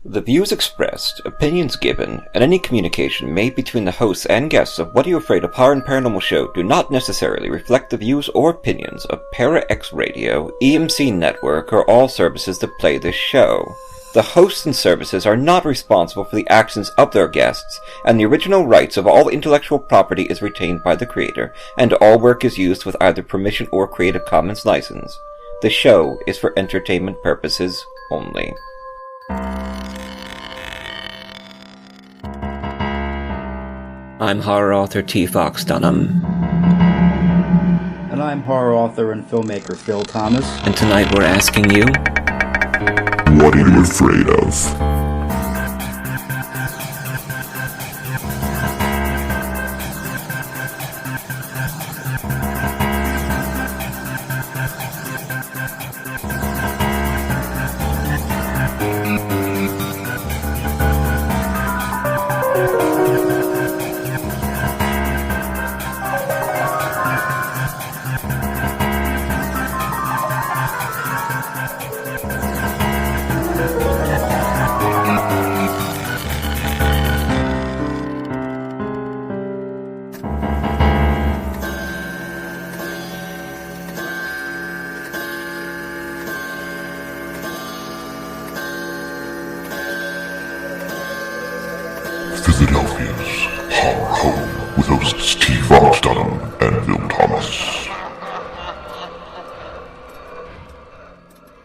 The views expressed, opinions given, and any communication made between the hosts and guests of What Are You Afraid of Horror and Paranormal Show do not necessarily reflect the views or opinions of Para-X Radio, EMC Network, or all services that play this show. The hosts and services are not responsible for the actions of their guests, and the original rights of all intellectual property is retained by the creator, and all work is used with either permission or Creative Commons license. The show is for entertainment purposes only. I'm horror author T. Fox Dunham. And I'm horror author and filmmaker Phil Thomas. And tonight we're asking you, what are you afraid of? Philadelphia's horror home with hosts T. Fox Dunham and Phil Thomas.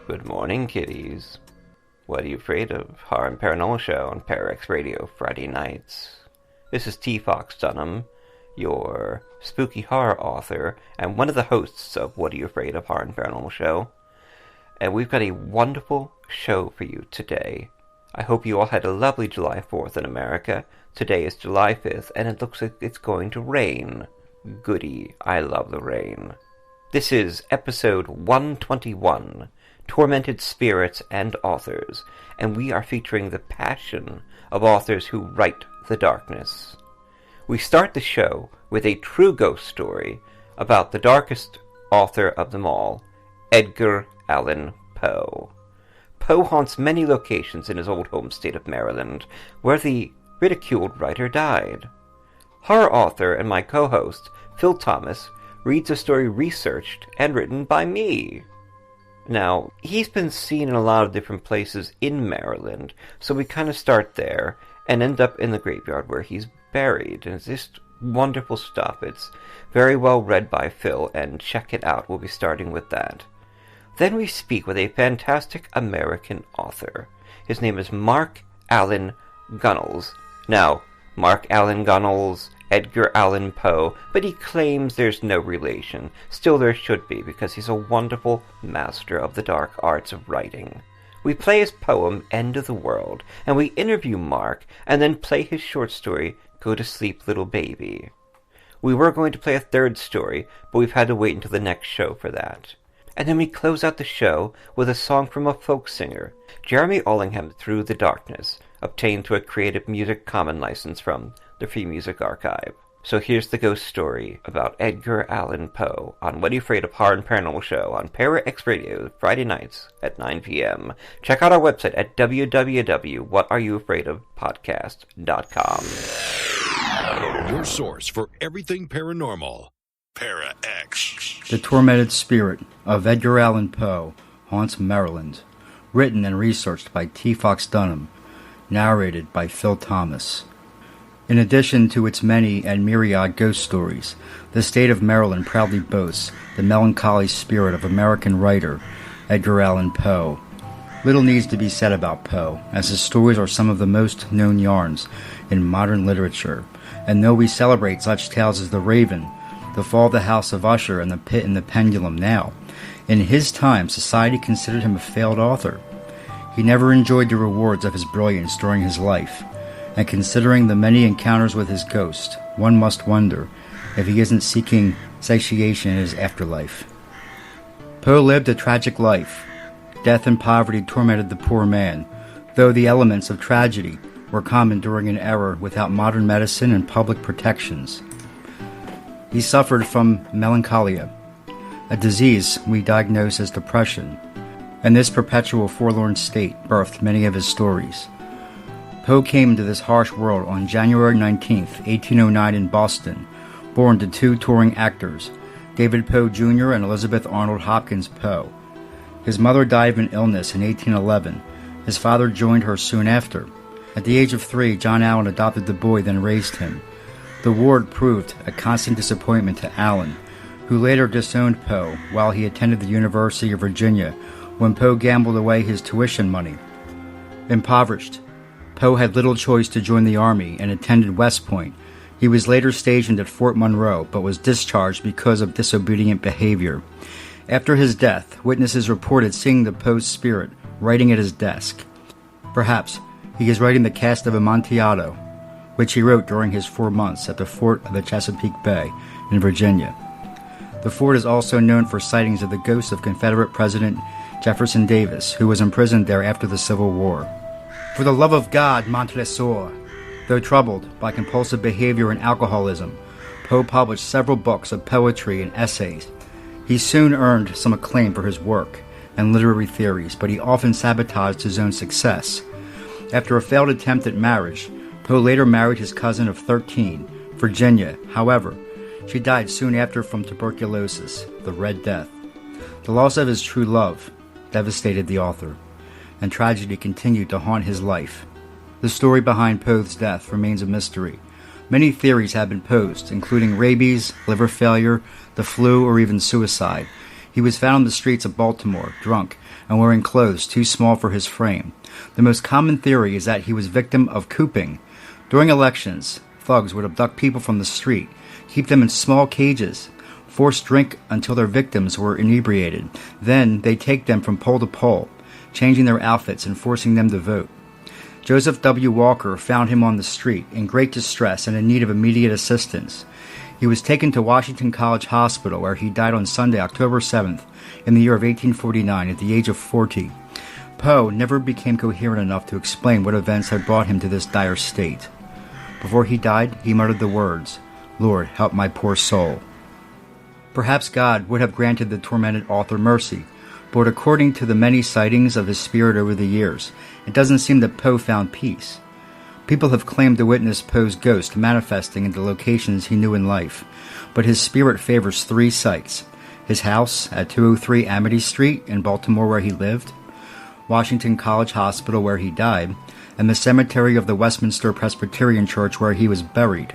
Good morning, kiddies. What are you afraid of? Horror and Paranormal Show on Parax Radio Friday nights. This is T. Fox Dunham, your spooky horror author, and one of the hosts of What Are You Afraid of? Horror and Paranormal Show. And we've got a wonderful show for you today. I hope you all had a lovely July 4th in America. Today is July 5th, and it looks like it's going to rain. Goody, I love the rain. This is episode 121, Tormented Spirits and Authors, and we are featuring the passion of authors who write the darkness. We start the show with a true ghost story about the darkest author of them all, Edgar Allan Poe. Poe haunts many locations in his old home state of Maryland, where the ridiculed writer died. Horror author and my co-host, Phil Thomas, reads a story researched and written by me. Now, he's been seen in a lot of different places in Maryland, so we kind of start there and end up in the graveyard where he's buried. And it's just wonderful stuff. It's very well read by Phil, and check it out. We'll be starting with that. Then we speak with a fantastic American author. His name is Allan Gunnells. Now, Allan Gunnells, Edgar Allan Poe, but he claims there's no relation. Still there should be, because he's a wonderful master of the dark arts of writing. We play his poem, End of the World, and we interview Mark, and then play his short story, Go to Sleep, Little Baby. We were going to play a third story, but we've had to wait until the next show for that. And then we close out the show with a song from a folk singer, Jeremy Allingham, Through the Darkness, obtained through a Creative Music Commons license from the Free Music Archive. So here's the ghost story about Edgar Allan Poe on What Are You Afraid of? Horror and Paranormal Show on Para-X Radio Friday nights at 9 p.m. Check out our website at www.whatareyoufraidofpodcast.com. Your source for everything paranormal. Para-X. The Tormented Spirit of Edgar Allan Poe haunts Maryland. Written and researched by T. Fox Dunham. Narrated by Phil Thomas. In addition to its many and myriad ghost stories, the state of Maryland proudly boasts the melancholy spirit of American writer Edgar Allan Poe. Little needs to be said about Poe, as his stories are some of the most known yarns in modern literature, and though we celebrate such tales as The Raven, The Fall of the House of Usher, and The Pit and the Pendulum now, in his time society considered him a failed author. He never enjoyed the rewards of his brilliance during his life, and considering the many encounters with his ghost, one must wonder if he isn't seeking satiation in his afterlife. Poe lived a tragic life. Death and poverty tormented the poor man, though the elements of tragedy were common during an era without modern medicine and public protections. He suffered from melancholia, a disease we diagnose as depression, and this perpetual forlorn state birthed many of his stories. Poe came into this harsh world on January 19, 1809 in Boston, born to two touring actors, David Poe Jr. and Elizabeth Arnold Hopkins Poe. His mother died of an illness in 1811. His father joined her soon after. At the age of 3, John Allan adopted the boy, then raised him. The war proved a constant disappointment to Allan, who later disowned Poe while he attended the University of Virginia when Poe gambled away his tuition money. Impoverished, Poe had little choice to join the army and attended West Point. He was later stationed at Fort Monroe, but was discharged because of disobedient behavior. After his death, witnesses reported seeing the Poe's spirit writing at his desk. Perhaps he is writing the cast of Amontillado, which he wrote during his 4 months at the fort of the Chesapeake Bay in Virginia. The fort is also known for sightings of the ghost of Confederate President Jefferson Davis, who was imprisoned there after the Civil War. For the love of God, Montresor! Though troubled by compulsive behavior and alcoholism, Poe published several books of poetry and essays. He soon earned some acclaim for his work and literary theories, but he often sabotaged his own success. After a failed attempt at marriage, Poe later married his cousin of 13, Virginia. However, she died soon after from tuberculosis, the Red Death. The loss of his true love devastated the author, and tragedy continued to haunt his life. The story behind Poe's death remains a mystery. Many theories have been posed, including rabies, liver failure, the flu, or even suicide. He was found on the streets of Baltimore, drunk, and wearing clothes too small for his frame. The most common theory is that he was victim of cooping. During elections, thugs would abduct people from the street, keep them in small cages, force drink until their victims were inebriated. Then they take them from pole to pole, changing their outfits and forcing them to vote. Joseph W. Walker found him on the street, in great distress and in need of immediate assistance. He was taken to Washington College Hospital, where he died on Sunday, October 7th, in the year of 1849, at the age of 40. Poe never became coherent enough to explain what events had brought him to this dire state. Before he died, he muttered the words, "Lord, help my poor soul." Perhaps God would have granted the tormented author mercy, but according to the many sightings of his spirit over the years, it doesn't seem that Poe found peace. People have claimed to witness Poe's ghost manifesting in the locations he knew in life, but his spirit favors 3 sites: his house at 203 Amity Street in Baltimore, where he lived, Washington College Hospital, where he died, and the cemetery of the Westminster Presbyterian Church, where he was buried.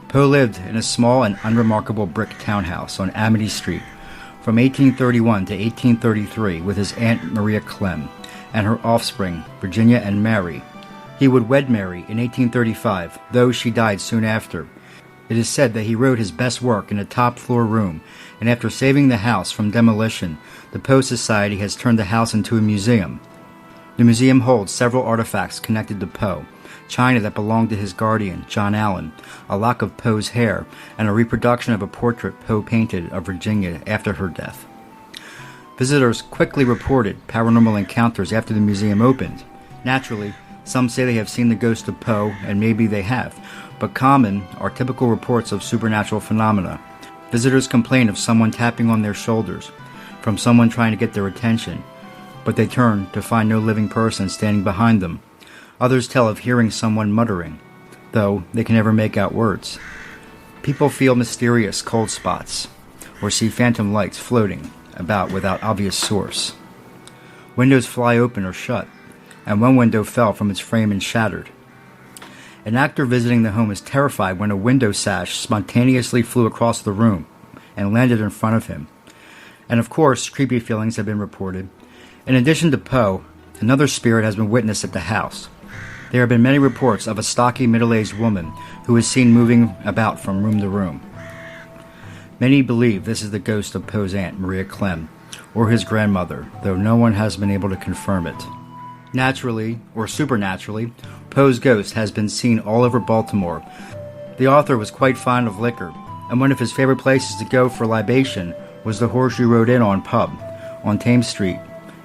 Poe lived in a small and unremarkable brick townhouse on Amity Street from 1831 to 1833 with his Aunt Maria Clem and her offspring, Virginia and Mary. He would wed Mary in 1835, though she died soon after. It is said that he wrote his best work in a top-floor room, and after saving the house from demolition, the Poe Society has turned the house into a museum. The museum holds several artifacts connected to Poe: china that belonged to his guardian, John Allan, a lock of Poe's hair, and a reproduction of a portrait Poe painted of Virginia after her death. Visitors quickly reported paranormal encounters after the museum opened. Naturally, some say they have seen the ghost of Poe, and maybe they have, but common are typical reports of supernatural phenomena. Visitors complain of someone tapping on their shoulders, from someone trying to get their attention, but they turn to find no living person standing behind them. Others tell of hearing someone muttering, though they can never make out words. People feel mysterious cold spots, or see phantom lights floating about without obvious source. Windows fly open or shut, and one window fell from its frame and shattered. An actor visiting the home is terrified when a window sash spontaneously flew across the room and landed in front of him. And of course, creepy feelings have been reported. In addition to Poe, another spirit has been witnessed at the house. There have been many reports of a stocky middle-aged woman who is seen moving about from room to room. Many believe this is the ghost of Poe's Aunt Maria Clem, or his grandmother, though no one has been able to confirm it. Naturally, or supernaturally, Poe's ghost has been seen all over Baltimore. The author was quite fond of liquor, and one of his favorite places to go for libation was the Horseshoe Road Inn on Pub, on Thames Street,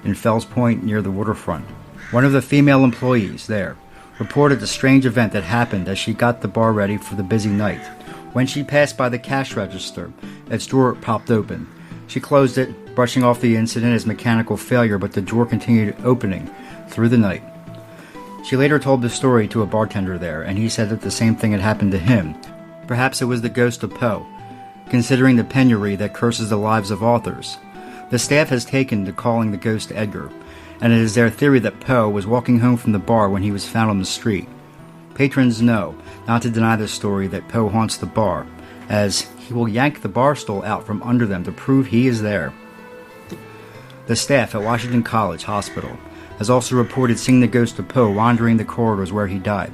in Fells Point near the waterfront. One of the female employees there reported a strange event that happened as she got the bar ready for the busy night. When she passed by the cash register, its drawer popped open. She closed it, brushing off the incident as mechanical failure, but the drawer continued opening through the night. She later told the story to a bartender there, and he said that the same thing had happened to him. Perhaps it was the ghost of Poe, considering the penury that curses the lives of authors. The staff has taken to calling the ghost Edgar, and it is their theory that Poe was walking home from the bar when he was found on the street. Patrons know not to deny the story that Poe haunts the bar, as he will yank the bar stool out from under them to prove he is there. The staff at Washington College Hospital has also reported seeing the ghost of Poe wandering the corridors where he died.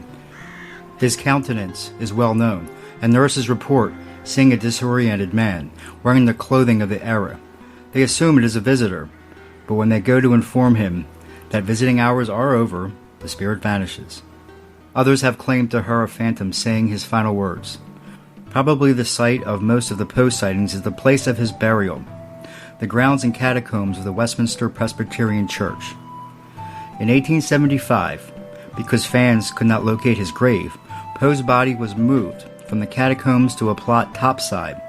His countenance is well known, and nurses report seeing a disoriented man wearing the clothing of the era. They assume it is a visitor, but when they go to inform him that visiting hours are over, the spirit vanishes. Others have claimed to her a phantom saying his final words. Probably the site of most of the Poe sightings is the place of his burial, the grounds and catacombs of the Westminster Presbyterian Church. In 1875, because fans could not locate his grave, Poe's body was moved from the catacombs to a plot topside,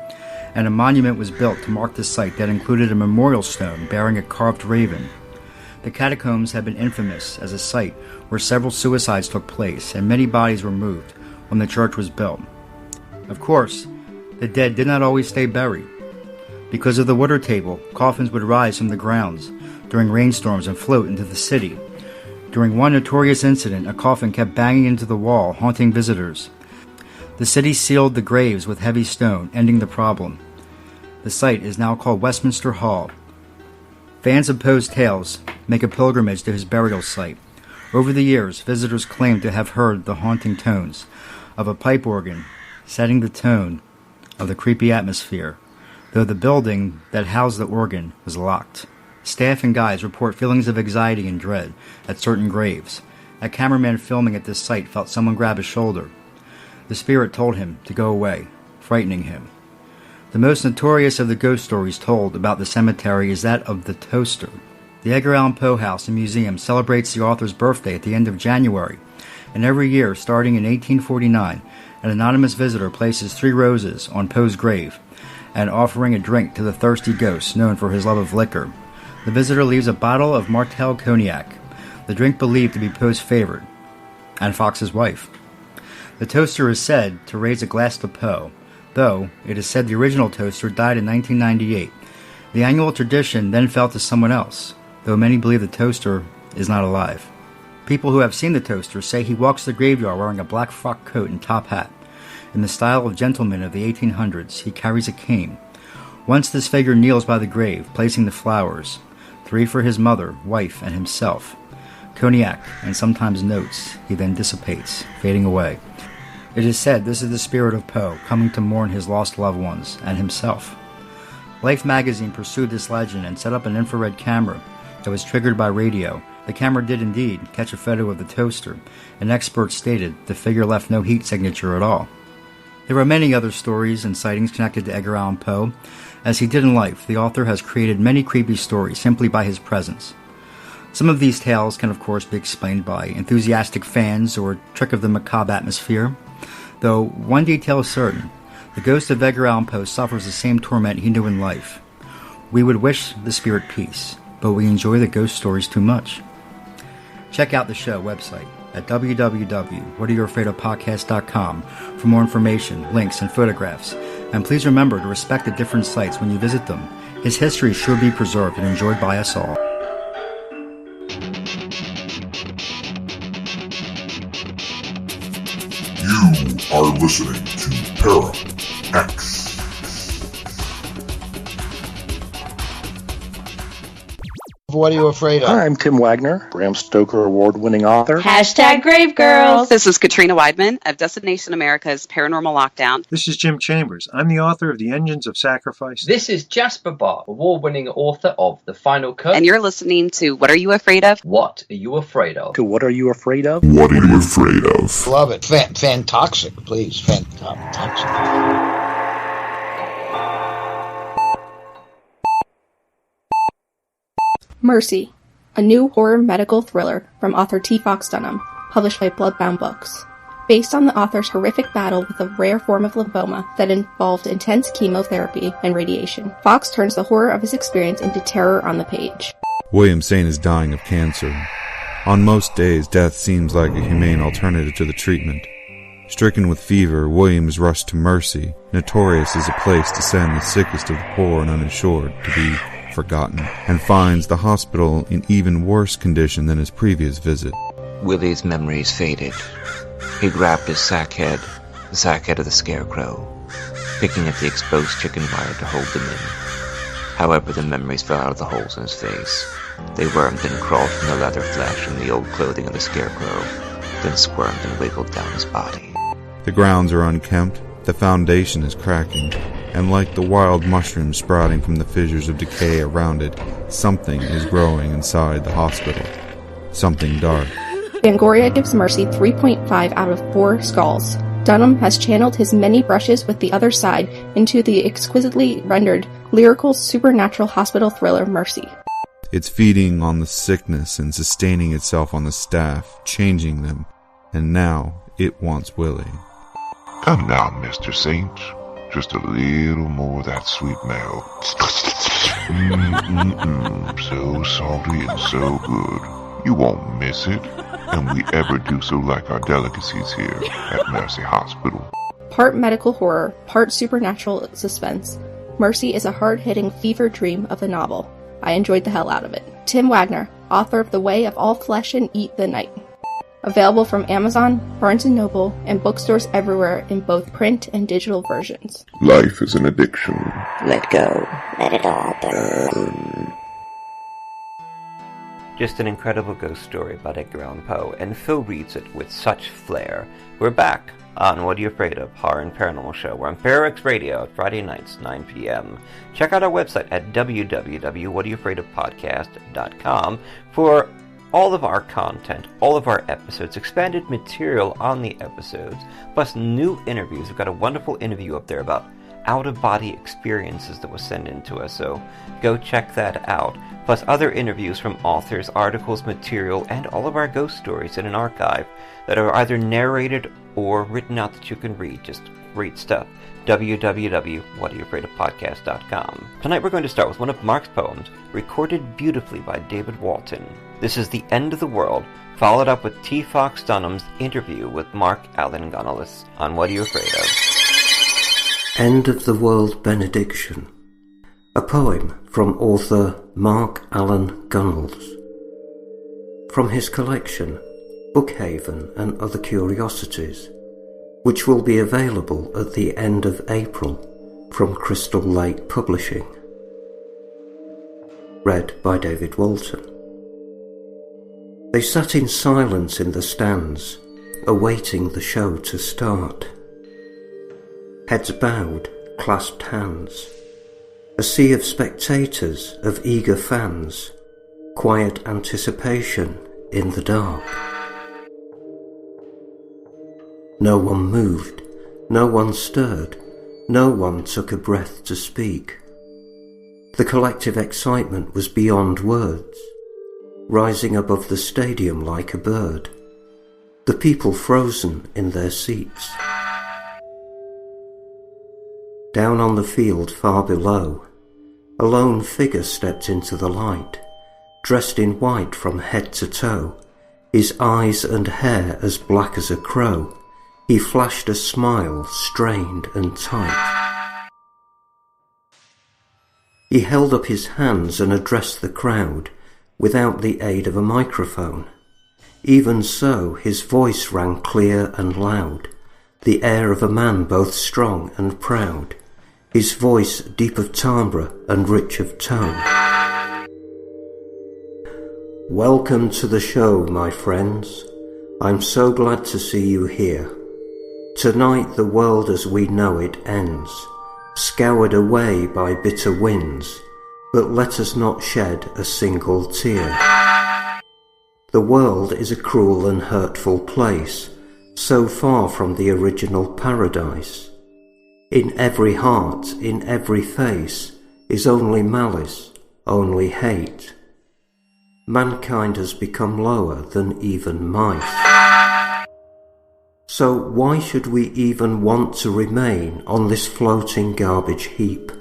and a monument was built to mark the site that included a memorial stone bearing a carved raven. The catacombs have been infamous as a site where several suicides took place and many bodies were moved when the church was built. Of course, the dead did not always stay buried. Because of the water table, coffins would rise from the grounds during rainstorms and float into the city. During one notorious incident, a coffin kept banging into the wall, haunting visitors. The city sealed the graves with heavy stone, ending the problem. The site is now called Westminster Hall. Fans of Poe's tales make a pilgrimage to his burial site. Over the years, visitors claim to have heard the haunting tones of a pipe organ, setting the tone of the creepy atmosphere, though the building that housed the organ was locked. Staff and guides report feelings of anxiety and dread at certain graves. A cameraman filming at this site felt someone grab his shoulder. The spirit told him to go away, frightening him. The most notorious of the ghost stories told about the cemetery is that of the Toaster. The Edgar Allan Poe House and Museum celebrates the author's birthday at the end of January, and every year, starting in 1849, an anonymous visitor places 3 roses on Poe's grave, and offering a drink to the thirsty ghost known for his love of liquor. The visitor leaves a bottle of Martel cognac, the drink believed to be Poe's favorite, and Fox's wife. The toaster is said to raise a glass to Poe, though it is said the original toaster died in 1998. The annual tradition then fell to someone else, though many believe the toaster is not alive. People who have seen the toaster say he walks the graveyard wearing a black frock coat and top hat. In the style of gentlemen of the 1800s, he carries a cane. Once this figure kneels by the grave, placing the flowers, 3 for his mother, wife, and himself. Cognac, and sometimes notes, he then dissipates, fading away. It is said this is the spirit of Poe, coming to mourn his lost loved ones, and himself. Life magazine pursued this legend and set up an infrared camera that was triggered by radio. The camera did indeed catch a photo of the toaster, and experts stated the figure left no heat signature at all. There are many other stories and sightings connected to Edgar Allan Poe. As he did in life, the author has created many creepy stories simply by his presence. Some of these tales can of course be explained by enthusiastic fans or a trick of the macabre atmosphere, though one detail is certain: the ghost of Edgar Allan Poe suffers the same torment he knew in life. We would wish the spirit peace, but we enjoy the ghost stories too much. Check out the show website at www.whatayouafraidofpodcast.com for more information, links, and photographs. And please remember to respect the different sites when you visit them. His history should be preserved and enjoyed by us all. You are listening to Para X. What are you afraid of? Hi, I'm Tim Wagner, Bram Stoker award-winning author. Hashtag Grave Girls. This is Katrina Weidman of Destination America's Paranormal Lockdown. This is Jim Chambers. I'm the author of The Engines of Sacrifice. This is Jasper Barr, award-winning author of The Final Cut. And you're listening to What Are You Afraid Of? What Are You Afraid Of? To What Are You Afraid Of? What are you afraid of? Love it. Fantoxic, please. Fantoxic. Mercy, a new horror medical thriller from author T. Fox Dunham, published by Bloodbound Books. Based on the author's horrific battle with a rare form of lymphoma that involved intense chemotherapy and radiation, Fox turns the horror of his experience into terror on the page. William Saint is dying of cancer. On most days, death seems like a humane alternative to the treatment. Stricken with fever, William is rushed to Mercy, notorious as a place to send the sickest of the poor and uninsured to be forgotten, and finds the hospital in even worse condition than his previous visit. Willie's memories faded. He grabbed his sack head of the scarecrow, picking at the exposed chicken wire to hold them in. However, the memories fell out of the holes in his face. They wormed and crawled from the leather flesh and the old clothing of the scarecrow, then squirmed and wiggled down his body. The grounds are unkempt, the foundation is cracking, and like the wild mushrooms sprouting from the fissures of decay around it, something is growing inside the hospital. Something dark. Fangoria gives Mercy 3.5 out of 4 skulls. Dunham has channeled his many brushes with the other side into the exquisitely rendered, lyrical, supernatural hospital thriller Mercy. It's feeding on the sickness and sustaining itself on the staff, changing them, and now it wants Willie. Come now, Mr. Saint. Just a little more of that sweet milk. So salty and so good. You won't miss it. And we ever do so like our delicacies here at Mercy Hospital. Part medical horror, part supernatural suspense, Mercy is a hard-hitting fever dream of a novel. I enjoyed the hell out of it. Tim Wagner, author of The Way of All Flesh and Eat the Night. Available from Amazon, Barnes & Noble, and bookstores everywhere in both print and digital versions. Life is an addiction. Let go. Let it all burn. Just an incredible ghost story about Edgar Allan Poe, and Phil reads it with such flair. We're back on What Are You Afraid Of? Horror and Paranormal Show. We're on ParaX Radio Friday nights, 9 p.m. Check out our website at www.whatayouafraidofpodcast.com for all of our content, all of our episodes, expanded material on the episodes, plus new interviews. We've got a wonderful interview up there about out-of-body experiences that was sent in to us, so go check that out. Plus other interviews from authors, articles, material, and all of our ghost stories in an archive that are either narrated or written out that you can read. Just great stuff. www.whatayouafraidofpodcast.com. Tonight we're going to start with one of Mark's poems, recorded beautifully by David Walton. This is The End of the World, followed up with T. Fox Dunham's interview with Allan Gunnells on What Are You Afraid Of? End of the World Benediction. A poem from author Allan Gunnells. From his collection, Haven and Other Curiosities, which will be available at the end of April from Crystal Lake Publishing. Read by David Walton. They sat in silence in the stands, awaiting the show to start. Heads bowed, clasped hands. A sea of spectators, of eager fans, quiet anticipation in the dark. No one moved, no one stirred, no one took a breath to speak. The collective excitement was beyond words, rising above the stadium like a bird, the people frozen in their seats. Down on the field far below, a lone figure stepped into the light, dressed in white from head to toe, his eyes and hair as black as a crow. He flashed a smile, strained and tight. He held up his hands and addressed the crowd, without the aid of a microphone. Even so, his voice rang clear and loud, the air of a man both strong and proud, his voice deep of timbre and rich of tone. Welcome to the show, my friends. I'm so glad to see you here. Tonight the world as we know it ends, scoured away by bitter winds, but let us not shed a single tear. The world is a cruel and hurtful place, so far from the original paradise. In every heart, in every face, is only malice, only hate. Mankind has become lower than even mice. So why should we even want to remain on this floating garbage heap?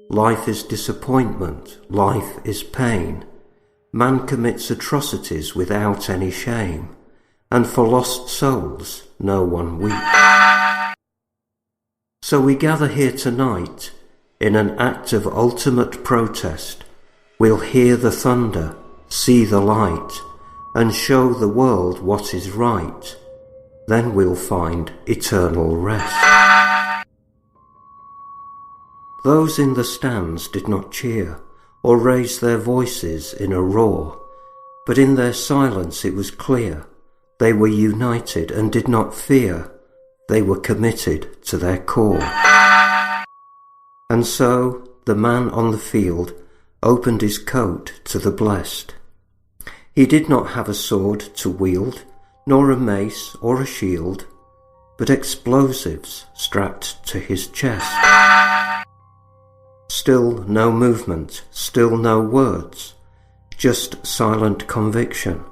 Life is disappointment, life is pain. Man commits atrocities without any shame, and for lost souls no one weeps. So we gather here tonight in an act of ultimate protest. We'll hear the thunder, see the light, and show the world what is right. Then we'll find eternal rest. Those in the stands did not cheer or raise their voices in a roar, but in their silence it was clear they were united and did not fear. They were committed to their core. And so the man on the field opened his coat to the blessed. He did not have a sword to wield, nor a mace or a shield, but explosives strapped to his chest. Still no movement, still no words, just silent conviction.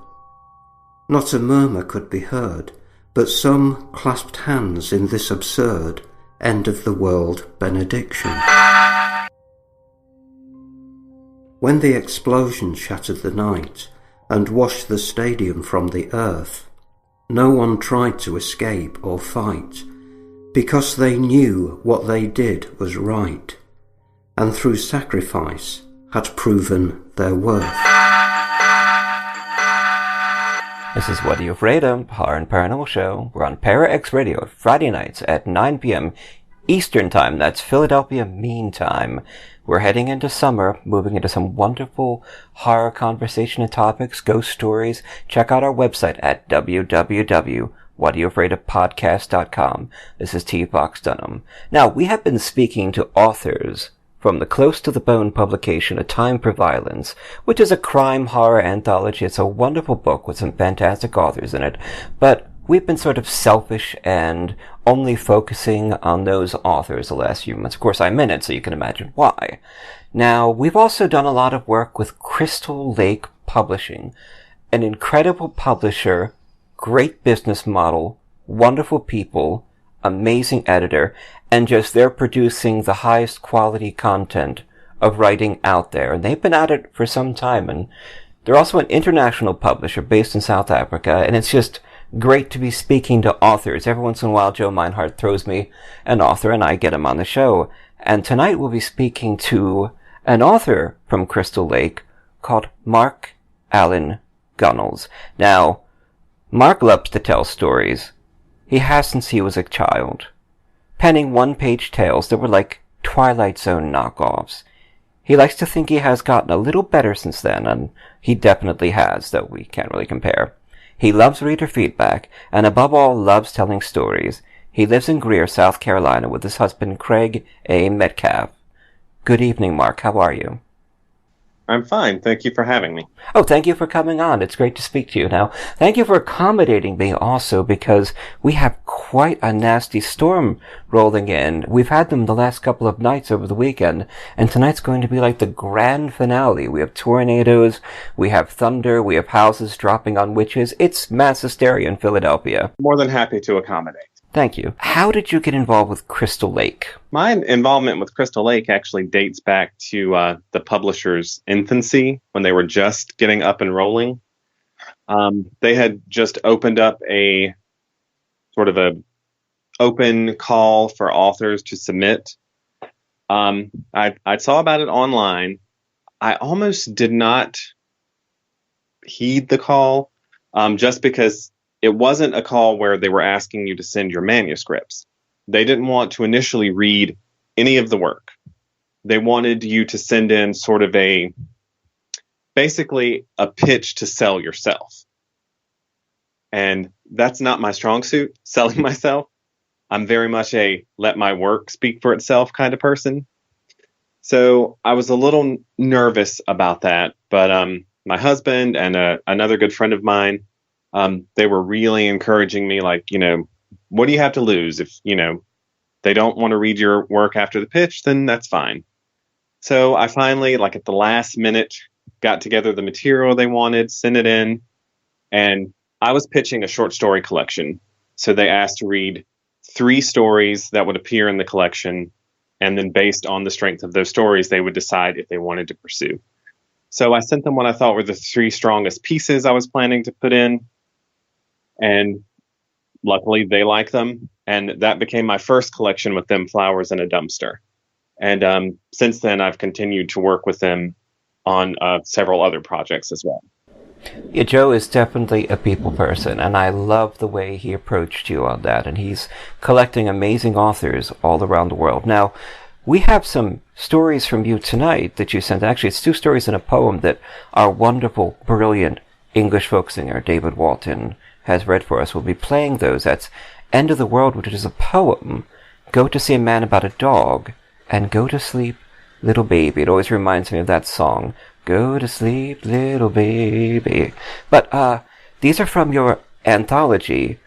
Not a murmur could be heard, but some clasped hands in this absurd end of the world benediction. When the explosion shattered the night and washed the stadium from the earth, no one tried to escape or fight, because they knew what they did was right, and through sacrifice had proven their worth. This is What Are You Afraid Of? Horror and Paranormal Show. We're on ParaX Radio Friday nights at 9 p.m. Eastern Time. That's Philadelphia Mean Time. We're heading into summer, moving into some wonderful horror conversation and topics, ghost stories. Check out our website at www.whatayouafraidofpodcast.com. This is T. Fox Dunham. Now, we have been speaking to authors from the Close to the Bone publication, A Time for Violence, which is a crime horror anthology. It's a wonderful book with some fantastic authors in it, but we've been sort of selfish and only focusing on those authors the last few months. Of course, I'm in it, so you can imagine why. Now, we've also done a lot of work with Crystal Lake Publishing, an incredible publisher, great business model, wonderful people, amazing editor, and just they're producing the highest quality content of writing out there. And they've been at it for some time, and they're also an international publisher based in South Africa, and it's just great to be speaking to authors. Every once in a while, Joe Meinhardt throws me an author, and I get him on the show. And tonight we'll be speaking to an author from Crystal Lake called Allan Gunnells. Now, Mark loves to tell stories. He has since he was a child, penning one-page tales that were like Twilight Zone knockoffs. He likes to think he has gotten a little better since then, and he definitely has, though we can't really compare. He loves reader feedback, and above all loves telling stories. He lives in Greer, South Carolina, with his husband Craig A. Metcalf. Good evening, Mark. How are you? I'm fine. Thank you for having me. Oh, thank you for coming on. It's great to speak to you. Now, thank you for accommodating me also, because we have quite a nasty storm rolling in. We've had them the last couple of nights over the weekend, and tonight's going to be like the grand finale. We have tornadoes, we have thunder, we have houses dropping on witches. It's mass hysteria in Philadelphia. More than happy to accommodate. Thank you. How did you get involved with Crystal Lake? My involvement with Crystal Lake actually dates back to the publisher's infancy, when they were just getting up and rolling. They had just opened up a sort of a open call for authors to submit. I saw about it online. I almost did not heed the call, just because it wasn't a call where they were asking you to send your manuscripts. They didn't want to initially read any of the work. They wanted you to send in sort of basically a pitch to sell yourself. And that's not my strong suit, selling myself. I'm very much a let my work speak for itself kind of person. So I was a little nervous about that. But my husband and another good friend of mine, they were really encouraging me, like, what do you have to lose? If, they don't want to read your work after the pitch, then that's fine. So I finally, like at the last minute, got together the material they wanted, sent it in, and I was pitching a short story collection. So they asked to read 3 stories that would appear in the collection, and then based on the strength of those stories, they would decide if they wanted to pursue. So I sent them what I thought were the 3 strongest pieces I was planning to put in. And luckily they like them. And that became my first collection with them, Flowers in a Dumpster. And since then, I've continued to work with them on several other projects as well. Yeah, Joe is definitely a people person, and I love the way he approached you on that. And he's collecting amazing authors all around the world. Now, we have some stories from you tonight that you sent. Actually, it's 2 stories and a poem that our wonderful, brilliant English folk singer, David Walton, has read for us. We'll be playing those. That's End of the World, which is a poem, Go to See a Man About a Dog, and Go to Sleep, Little Baby. It always reminds me of that song, Go to Sleep, Little Baby. But these are from your anthology,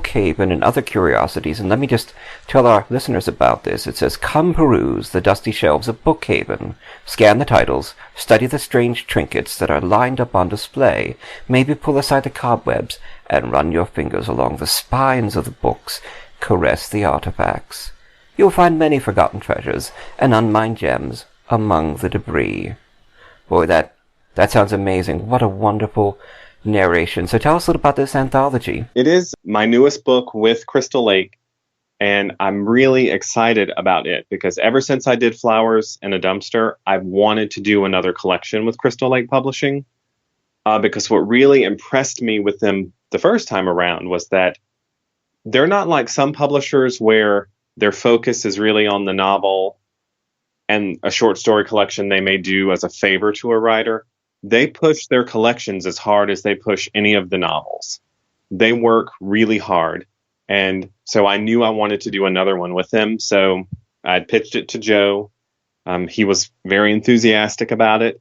Haven and Other Curiosities, and let me just tell our listeners about this. It says, come peruse the dusty shelves of Haven, scan the titles, study the strange trinkets that are lined up on display, maybe pull aside the cobwebs, and run your fingers along the spines of the books, caress the artifacts. You'll find many forgotten treasures and unmined gems among the debris. Boy, that sounds amazing. What a wonderful narration. So tell us a little about this anthology. It is my newest book with Crystal Lake, and I'm really excited about it because ever since I did Flowers in a Dumpster, I've wanted to do another collection with Crystal Lake Publishing because what really impressed me with them the first time around was that they're not like some publishers where their focus is really on the novel and a short story collection they may do as a favor to a writer. They push their collections as hard as they push any of the novels. They work really hard. And so I knew I wanted to do another one with them. So I pitched it to Joe. He was very enthusiastic about it.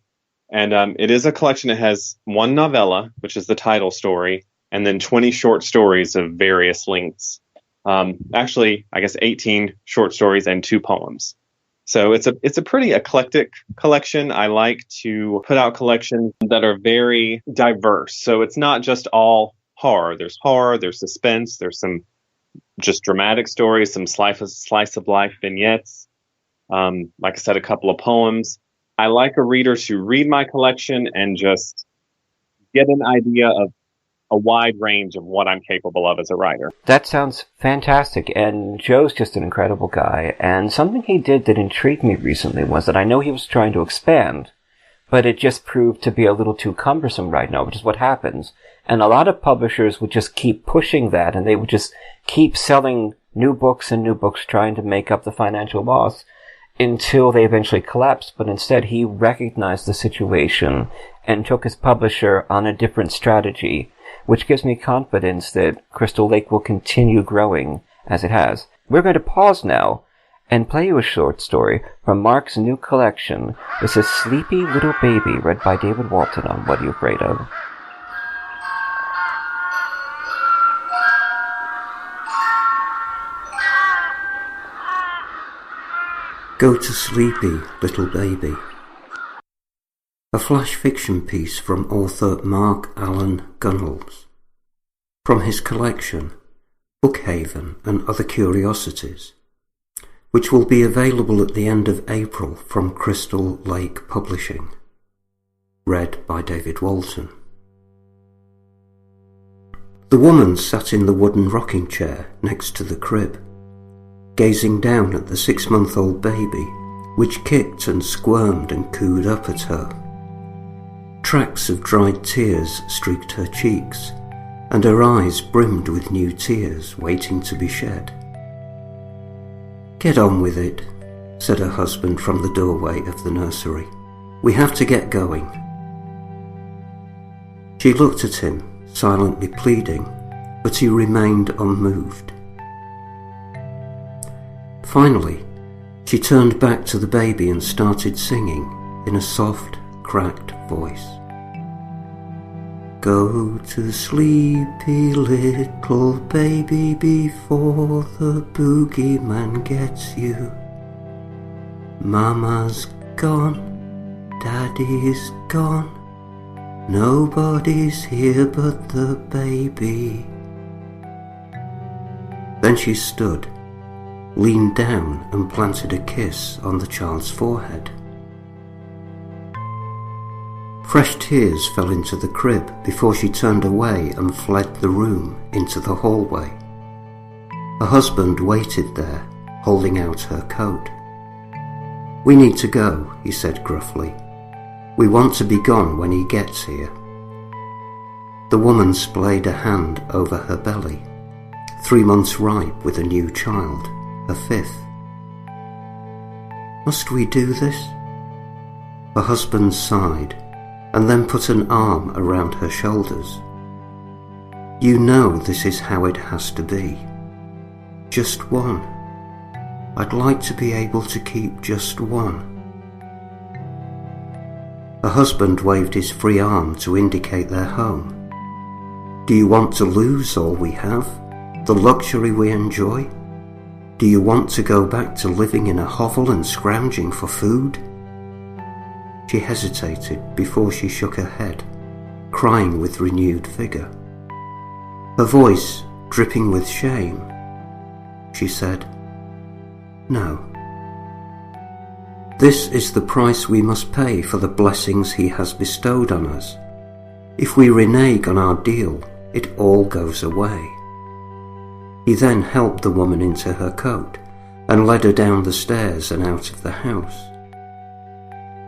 And it is a collection that has 1 novella, which is the title story, and then 20 short stories of various lengths. Actually, I guess 18 short stories and 2 poems. So it's a pretty eclectic collection. I like to put out collections that are very diverse. So it's not just all horror. There's suspense, there's some just dramatic stories, some slice of life vignettes. Like I said, a couple of poems. I like a reader to read my collection and just get an idea of a wide range of what I'm capable of as a writer. That sounds fantastic, and Joe's just an incredible guy, and something he did that intrigued me recently was that I know he was trying to expand, but it just proved to be a little too cumbersome right now, which is what happens. And a lot of publishers would just keep pushing that, and they would just keep selling new books and new books trying to make up the financial loss until they eventually collapsed. But instead, he recognized the situation and took his publisher on a different strategy, which gives me confidence that Crystal Lake will continue growing as it has. We're going to pause now and play you a short story from Mark's new collection. This is Sleepy Little Baby, read by David Walton on What Are You Afraid Of? Go to sleepy, little baby. A flash fiction piece from author Allan Gunnells, from his collection Haven and Other Curiosities, which will be available at the end of April from Crystal Lake Publishing. Read by David Walton. The woman sat in the wooden rocking chair next to the crib, gazing down at the 6-month-old baby, which kicked and squirmed and cooed up at her. Tracks of dried tears streaked her cheeks, and her eyes brimmed with new tears waiting to be shed. "Get on with it," said her husband from the doorway of the nursery. "We have to get going." She looked at him, silently pleading, but he remained unmoved. Finally, she turned back to the baby and started singing in a soft, cracked voice. "Go to sleepy little baby before the boogeyman gets you. Mama's gone, Daddy's gone, nobody's here but the baby." Then she stood, leaned down and planted a kiss on the child's forehead. Fresh tears fell into the crib before she turned away and fled the room into the hallway. Her husband waited there, holding out her coat. "We need to go," he said gruffly. "We want to be gone when he gets here." The woman splayed a hand over her belly, 3 months ripe with a new child, her 5th. "Must we do this?" Her husband sighed, and then put an arm around her shoulders. "You know this is how it has to be. Just one. I'd like to be able to keep just one." Her husband waved his free arm to indicate their home. "Do you want to lose all we have? The luxury we enjoy? Do you want to go back to living in a hovel and scrounging for food?" She hesitated before she shook her head, crying with renewed vigour. Her voice dripping with shame, she said, "No. This is the price we must pay for the blessings he has bestowed on us. If we renege on our deal, it all goes away." He then helped the woman into her coat and led her down the stairs and out of the house.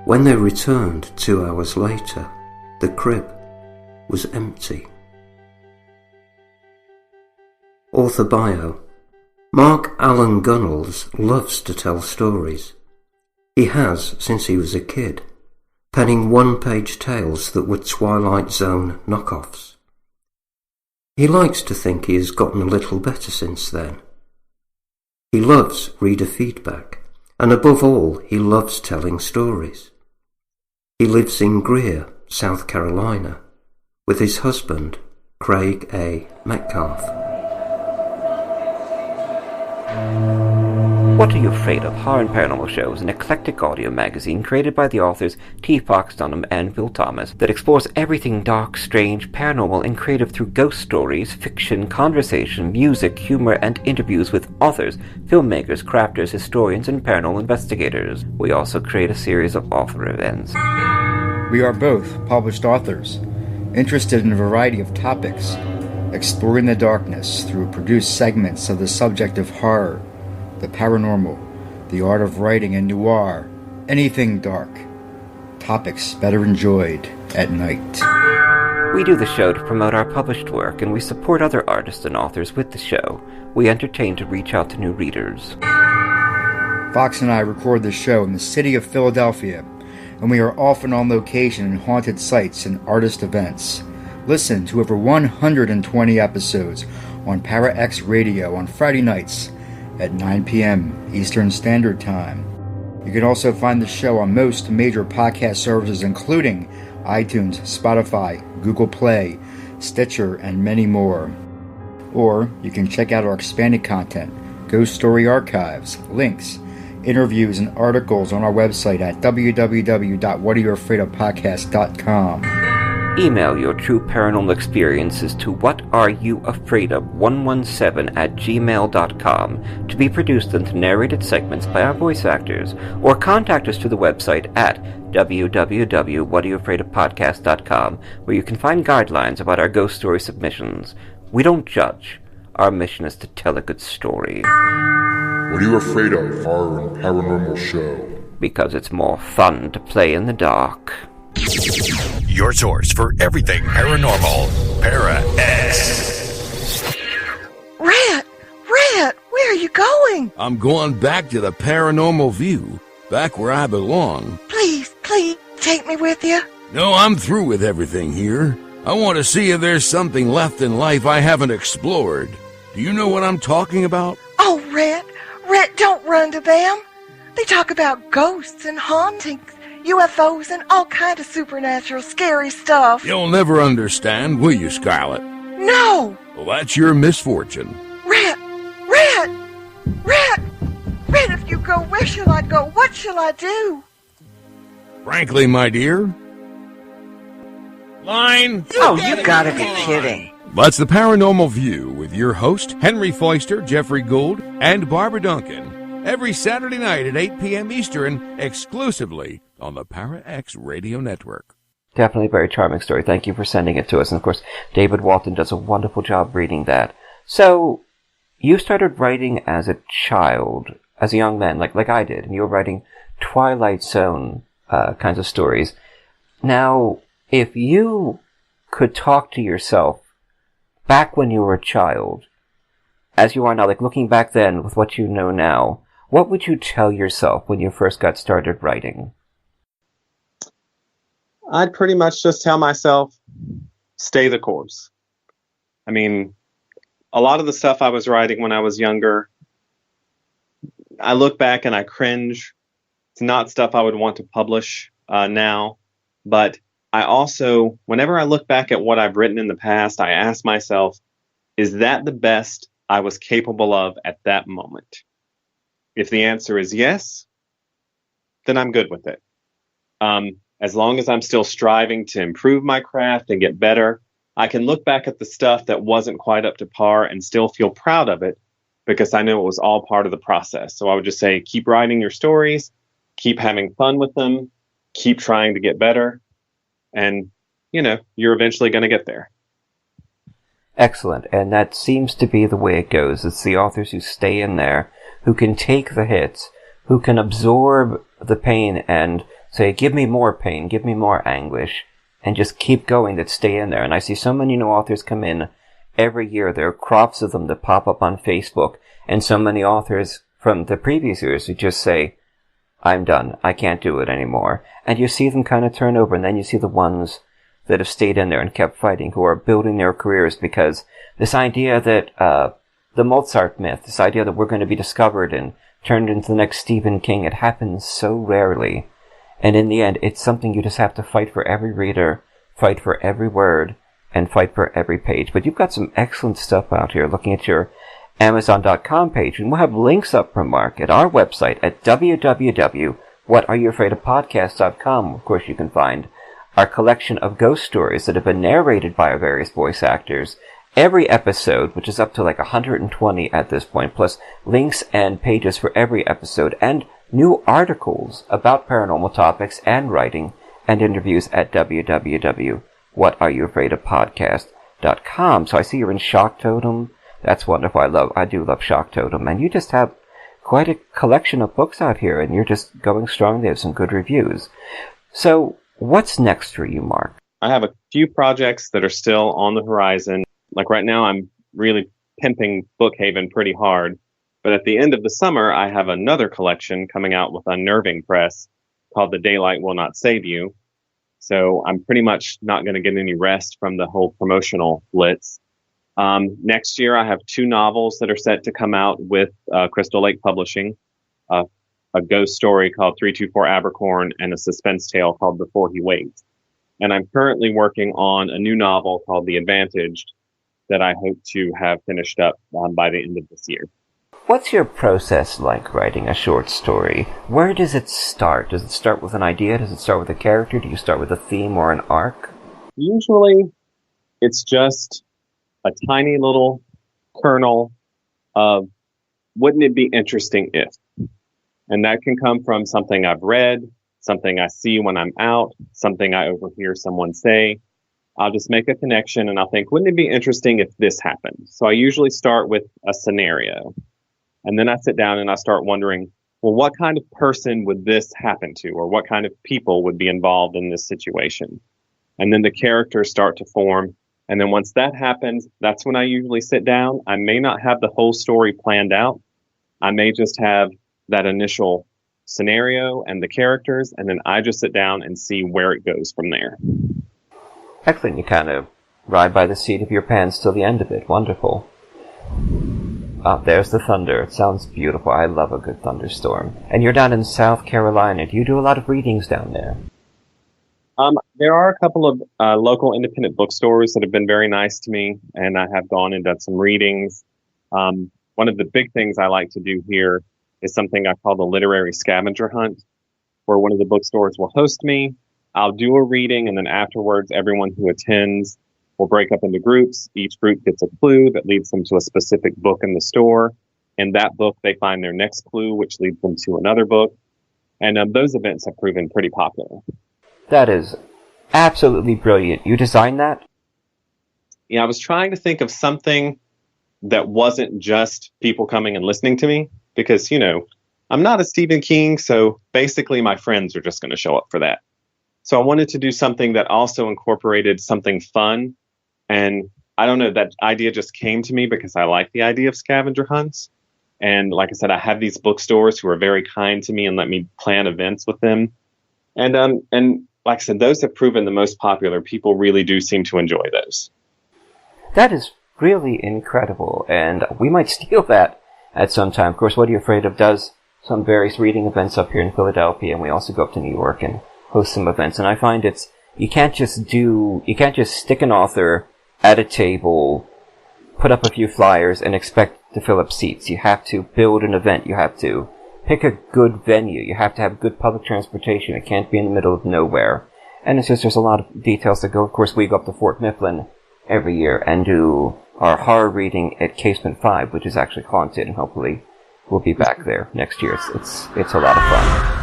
When they returned 2 hours later, the crib was empty. Author bio. Mark Allan Gunnells loves to tell stories. He has since he was a kid, penning one-page tales that were Twilight Zone knockoffs. He likes to think he has gotten a little better since then. He loves reader feedback, and above all, he loves telling stories. He lives in Greer, South Carolina, with his husband, Craig A. Metcalf. What Are You Afraid Of? Horror and Paranormal Show is an eclectic audio magazine created by the authors T. Fox Dunham and Will Thomas that explores everything dark, strange, paranormal, and creative through ghost stories, fiction, conversation, music, humor, and interviews with authors, filmmakers, crafters, historians, and paranormal investigators. We also create a series of author events. We are both published authors, interested in a variety of topics, exploring the darkness through produced segments of the subject of horror, the paranormal, the art of writing, and noir, anything dark. Topics better enjoyed at night. We do the show to promote our published work, and we support other artists and authors with the show. We entertain to reach out to new readers. Fox and I record the show in the city of Philadelphia, and we are often on location in haunted sites and artist events. Listen to over 120 episodes on Para X Radio on Friday nights at 9 p.m. Eastern Standard Time. You can also find the show on most major podcast services including iTunes, Spotify, Google Play, Stitcher, and many more. Or you can check out our expanded content, ghost story archives, links, interviews, and articles on our website at www.whatayouafraidofpodcast.com. Email your true paranormal experiences to whatareyouafraidof117@gmail.com to be produced into narrated segments by our voice actors, or contact us through the website at www.whatayouafraidofpodcast.com, where you can find guidelines about our ghost story submissions. We don't judge. Our mission is to tell a good story. What Are You Afraid Of? Horror and Paranormal Show. Because it's more fun to play in the dark. Your source for everything paranormal. Para X. Rat! Where are you going? I'm going back to the Paranormal View, back where I belong. Please, take me with you. No, I'm through with everything here. I want to see if there's something left in life I haven't explored. Do you know what I'm talking about? Oh, Rat, don't run to them. They talk about ghosts and hauntings, UFOs, and all kind of supernatural scary stuff. You'll never understand, will you, Scarlet? No! Well, that's your misfortune. Rat! If you go, where shall I go? What shall I do? Frankly, my dear... Line! You gotta be kidding. That's the Paranormal View with your host, Henry Foister, Jeffrey Gould, and Barbara Duncan. Every Saturday night at 8 p.m. Eastern, exclusively on the Para X Radio Network. Definitely a very charming story. Thank you for sending it to us. And of course, David Walton does a wonderful job reading that. So, you started writing as a child, as a young man, like I did, and you were writing Twilight Zone kinds of stories. Now, if you could talk to yourself back when you were a child, as you are now, like looking back then with what you know now, what would you tell yourself when you first got started writing? I'd pretty much just tell myself, stay the course. I mean, a lot of the stuff I was writing when I was younger, I look back and I cringe. It's not stuff I would want to publish now. But I also, whenever I look back at what I've written in the past, I ask myself, is that the best I was capable of at that moment? If the answer is yes, then I'm good with it. As long as I'm still striving to improve my craft and get better, I can look back at the stuff that wasn't quite up to par and still feel proud of it because I know it was all part of the process. So I would just say, keep writing your stories, keep having fun with them, keep trying to get better, and, you're eventually going to get there. Excellent, and that seems to be the way it goes. It's the authors who stay in there, who can take the hits, who can absorb the pain and say, give me more pain, give me more anguish, and just keep going, that stay in there. And I see so many new authors come in every year. There are crops of them that pop up on Facebook, and so many authors from the previous years who just say, I'm done, I can't do it anymore. And you see them kind of turn over, and then you see the ones that have stayed in there and kept fighting, who are building their careers, because this idea that the Mozart myth, this idea that we're going to be discovered and turned into the next Stephen King, it happens so rarely. And in the end, it's something you just have to fight for every reader, fight for every word, and fight for every page. But you've got some excellent stuff out here. Looking at your Amazon.com page, and we'll have links up from Mark at our website at www.whatareyoufraidofpodcast.com. Of course, you can find our collection of ghost stories that have been narrated by our various voice actors. Every episode, which is up to like 120 at this point, plus links and pages for every episode, and new articles about paranormal topics and writing and interviews at www.whatareyoufraidofpodcast.com. So I see you're in Shock Totem. That's wonderful. I do love Shock Totem. And you just have quite a collection of books out here, and you're just going strong. They have some good reviews. So what's next for you, Mark? I have a few projects that are still on the horizon. Like right now, I'm really pimping Bookhaven pretty hard. But at the end of the summer, I have another collection coming out with Unnerving Press called The Daylight Will Not Save You. So I'm pretty much not going to get any rest from the whole promotional blitz. Next year, I have 2 novels that are set to come out with Crystal Lake Publishing, a ghost story called 324 Abercorn and a suspense tale called Before He Wakes. And I'm currently working on a new novel called The Advantaged that I hope to have finished up by the end of this year. What's your process like writing a short story? Where does it start? Does it start with an idea? Does it start with a character? Do you start with a theme or an arc? Usually, it's just a tiny little kernel of, wouldn't it be interesting if? And that can come from something I've read, something I see when I'm out, something I overhear someone say. I'll just make a connection and I'll think, wouldn't it be interesting if this happened? So I usually start with a scenario. And then I sit down and I start wondering, well, what kind of person would this happen to? Or what kind of people would be involved in this situation? And then the characters start to form. And then once that happens, that's when I usually sit down. I may not have the whole story planned out. I may just have that initial scenario and the characters, and then I just sit down and see where it goes from there. Excellent. You kind of ride by the seat of your pants till the end of it. Wonderful. There's the thunder. It sounds beautiful. I love a good thunderstorm. And you're down in South Carolina. Do you do a lot of readings down there? There are a couple of local independent bookstores that have been very nice to me, and I have gone and done some readings. One of the big things I like to do here is something I call the literary scavenger hunt, where one of the bookstores will host me. I'll do a reading, and then afterwards, everyone who attends will break up into groups. Each group gets a clue that leads them to a specific book in the store. In that book, they find their next clue, which leads them to another book. And those events have proven pretty popular. That is absolutely brilliant. You designed that? Yeah, I was trying to think of something that wasn't just people coming and listening to me, because, I'm not a Stephen King, so basically my friends are just going to show up for that. So I wanted to do something that also incorporated something fun. And I don't know, that idea just came to me because I like the idea of scavenger hunts. And like I said, I have these bookstores who are very kind to me and let me plan events with them. And like I said, those have proven the most popular. People really do seem to enjoy those. That is really incredible, and we might steal that at some time. Of course, What Are You Afraid Of does some various reading events up here in Philadelphia, and we also go up to New York and host some events. And I find you can't just stick an author at a table, put up a few flyers, and expect to fill up seats. You have to build an event. You have to pick a good venue. You have to have good public transportation. It can't be in the middle of nowhere. And it's just, there's a lot of details to go. Of course, we go up to Fort Mifflin every year and do our horror reading at Casement 5, which is actually haunted, and hopefully we'll be back there next year. It's a lot of fun.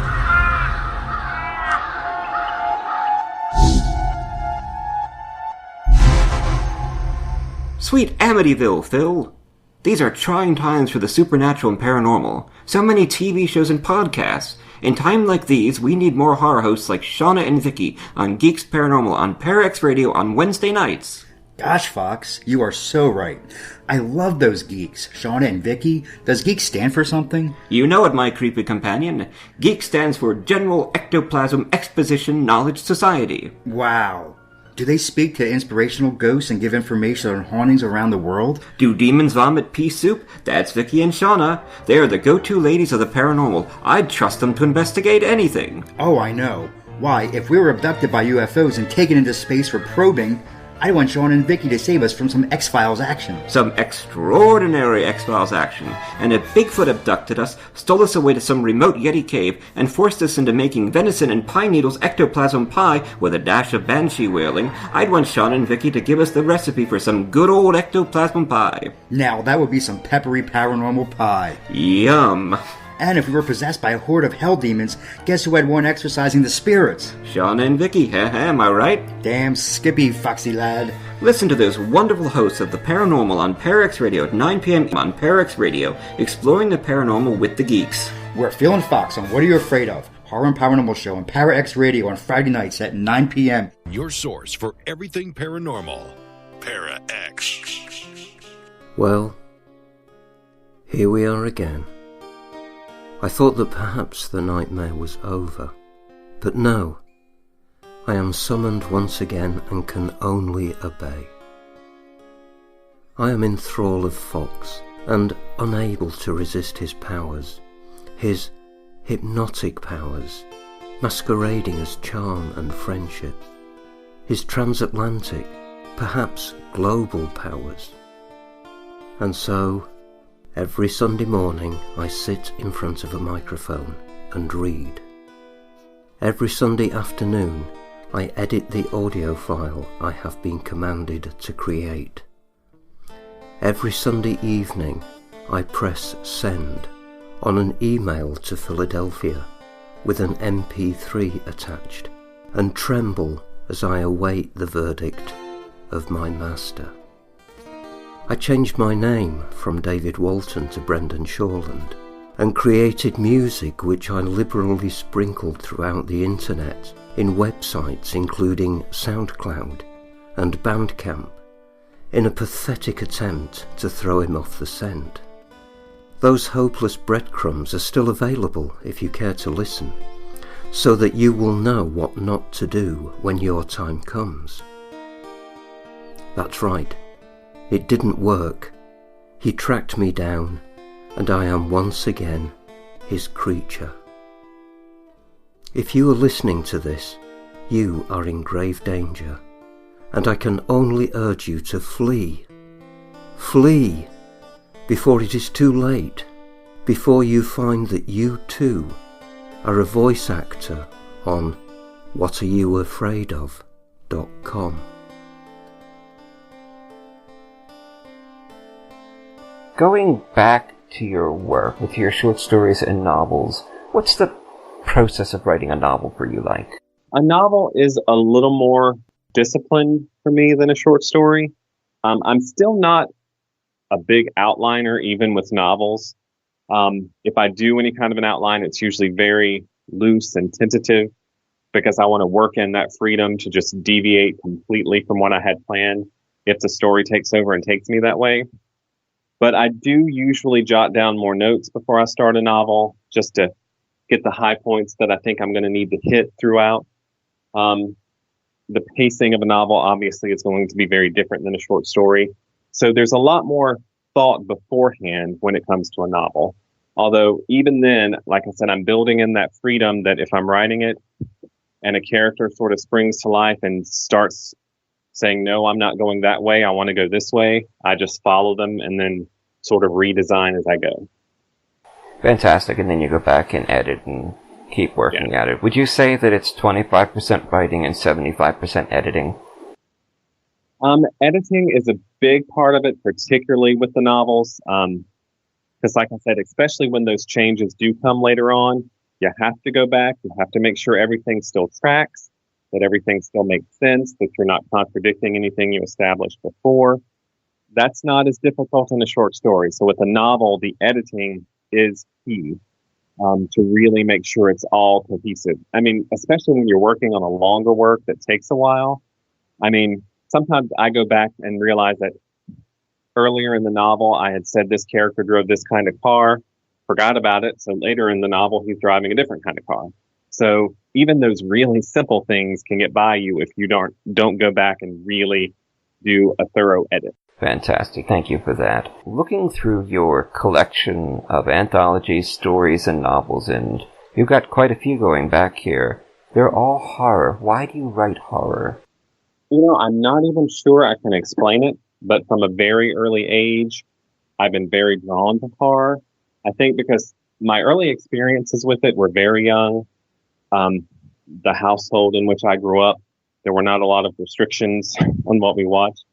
Sweet Amityville, Phil. These are trying times for the supernatural and paranormal. So many TV shows and podcasts. In times like these, we need more horror hosts like Shauna and Vicky on Geeks Paranormal on Parax Radio on Wednesday nights. Gosh, Fox, you are so right. I love those geeks. Shauna and Vicky. Does geek stand for something? You know it, my creepy companion. Geek stands for General Ectoplasm Exposition Knowledge Society. Wow. Do they speak to inspirational ghosts and give information on hauntings around the world? Do demons vomit pea soup? That's Vicky and Shauna. They are the go-to ladies of the paranormal. I'd trust them to investigate anything. Oh, I know. Why, if we were abducted by UFOs and taken into space for probing, I want Sean and Vicky to save us from some X-Files action. Some extraordinary X-Files action. And if Bigfoot abducted us, stole us away to some remote Yeti cave, and forced us into making venison and pine needles ectoplasm pie with a dash of banshee wailing, I'd want Sean and Vicky to give us the recipe for some good old ectoplasm pie. Now, that would be some peppery paranormal pie. Yum. And if we were possessed by a horde of hell demons, guess who had one exorcising the spirits? Shauna and Vicky, am I right? Damn skippy, foxy lad. Listen to those wonderful hosts of the Paranormal on Parax Radio at 9 p.m. on Parax Radio, exploring the paranormal with the geeks. We're Phil and Fox on What Are You Afraid Of? Horror and Paranormal Show on Parax Radio on Friday nights at 9 p.m. Your source for everything paranormal. Parax. Well, here we are again. I thought that perhaps the nightmare was over, but no. I am summoned once again and can only obey. I am in thrall of Fox and unable to resist his powers, his hypnotic powers, masquerading as charm and friendship, his transatlantic, perhaps global powers. And so, every Sunday morning I sit in front of a microphone and read. Every Sunday afternoon I edit the audio file I have been commanded to create. Every Sunday evening I press send on an email to Philadelphia with an MP3 attached and tremble as I await the verdict of my master. I changed my name from David Walton to Brendan Shawland and created music which I liberally sprinkled throughout the internet in websites including SoundCloud and Bandcamp in a pathetic attempt to throw him off the scent. Those hopeless breadcrumbs are still available if you care to listen, so that you will know what not to do when your time comes. That's right. It didn't work. He tracked me down, and I am once again his creature. If you are listening to this, you are in grave danger, and I can only urge you to flee. Flee! Before it is too late, before you find that you too are a voice actor on whatareyouafraidof.com. Going back to your work with your short stories and novels, what's the process of writing a novel for you like? A novel is a little more disciplined for me than a short story. I'm still not a big outliner, even with novels. If I do any kind of an outline, it's usually very loose and tentative because I want to work in that freedom to just deviate completely from what I had planned if the story takes over and takes me that way. But I do usually jot down more notes before I start a novel just to get the high points that I think I'm going to need to hit throughout. The pacing of a novel, obviously, is going to be very different than a short story. So there's a lot more thought beforehand when it comes to a novel. Although even then, like I said, I'm building in that freedom that if I'm writing it and a character sort of springs to life and starts saying, no, I'm not going that way, I want to go this way, I just follow them and then sort of redesign as I go. Fantastic. And then you go back and edit and keep working at it. Would you say that it's 25% writing and 75% editing? Editing is a big part of it, particularly with the novels. Because like I said, especially when those changes do come later on, you have to go back. You have to make sure everything still tracks, that everything still makes sense, that you're not contradicting anything you established before. That's not as difficult in a short story. So with a novel, the editing is key to really make sure it's all cohesive. I mean, especially when you're working on a longer work that takes a while. I mean, sometimes I go back and realize that earlier in the novel, I had said this character drove this kind of car, forgot about it. So later in the novel, he's driving a different kind of car. So even those really simple things can get by you if you don't go back and really do a thorough edit. Fantastic. Thank you for that. Looking through your collection of anthologies, stories, and novels, and you've got quite a few going back here, they're all horror. Why do you write horror? You know, I'm not even sure I can explain it, but from a very early age, I've been very drawn to horror. I think because my early experiences with it were very young. The household in which I grew up, there were not a lot of restrictions on what we watched.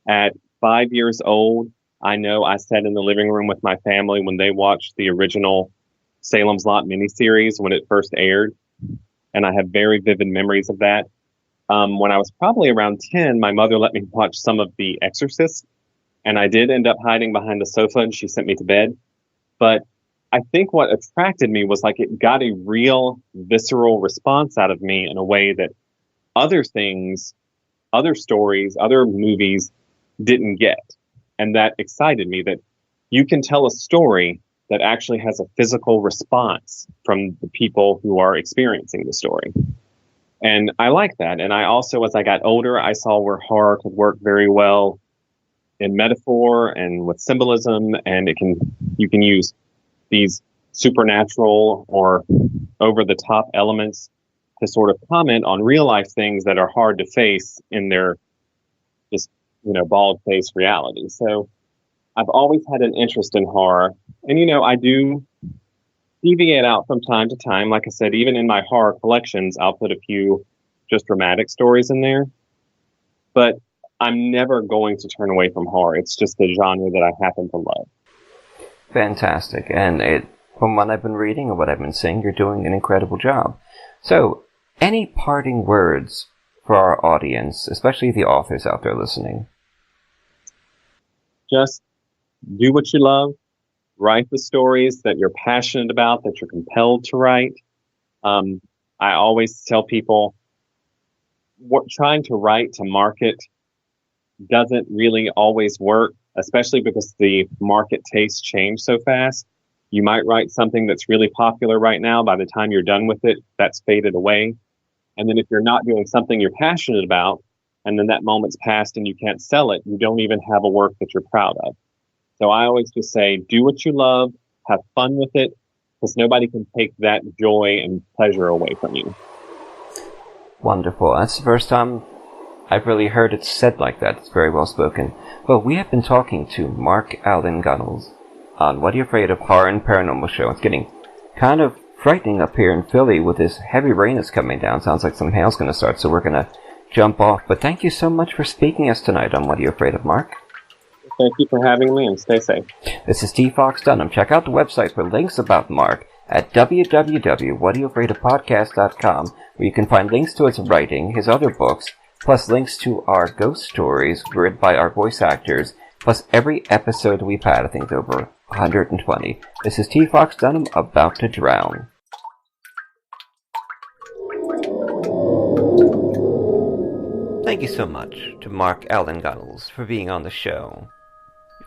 At 5 years old, I know I sat in the living room with my family when they watched the original Salem's Lot miniseries when it first aired. And I have very vivid memories of that. When I was probably around 10, my mother let me watch some of The Exorcist. And I did end up hiding behind the sofa and she sent me to bed. But I think what attracted me was like it got a real visceral response out of me in a way that other things, other stories, other movies didn't get. And that excited me that you can tell a story that actually has a physical response from the people who are experiencing the story. And I like that. And I also, as I got older, I saw where horror could work very well in metaphor and with symbolism. And you can use these supernatural or over the top elements to sort of comment on real life things that are hard to face in their just, bald face reality. So I've always had an interest in horror. And, I do deviate out from time to time. Like I said, even in my horror collections, I'll put a few just dramatic stories in there. But I'm never going to turn away from horror. It's just the genre that I happen to love. Fantastic. And from what I've been reading and what I've been seeing, you're doing an incredible job. So, any parting words for our audience, especially the authors out there listening? Just do what you love. Write the stories that you're passionate about, that you're compelled to write. I always tell people, trying to write to market doesn't really always work, especially because the market tastes change so fast. You might write something that's really popular right now. By the time you're done with it, that's faded away. And then if you're not doing something you're passionate about, and then that moment's passed and you can't sell it, you don't even have a work that you're proud of. So I always just say, do what you love, have fun with it, because nobody can take that joy and pleasure away from you. Wonderful. That's the first time I've really heard it said like that. It's very well spoken. Well, we have been talking to Mark Allan Gunnells on What Are You Afraid of? Horror and Paranormal Show. It's getting kind of frightening up here in Philly with this heavy rain that's coming down. Sounds like some hail's going to start, so we're going to jump off. But thank you so much for speaking to us tonight on What Are You Afraid of, Mark? Thank you for having me, and stay safe. This is T. Fox Dunham. Check out the website for links about Mark at www.whatayouafraidofpodcast.com, where you can find links to his writing, his other books, plus links to our ghost stories read by our voice actors, plus every episode we've had. I think it's over 120. This is T. Fox Dunham, about to drown. Thank you so much to Allan Gunnells for being on the show.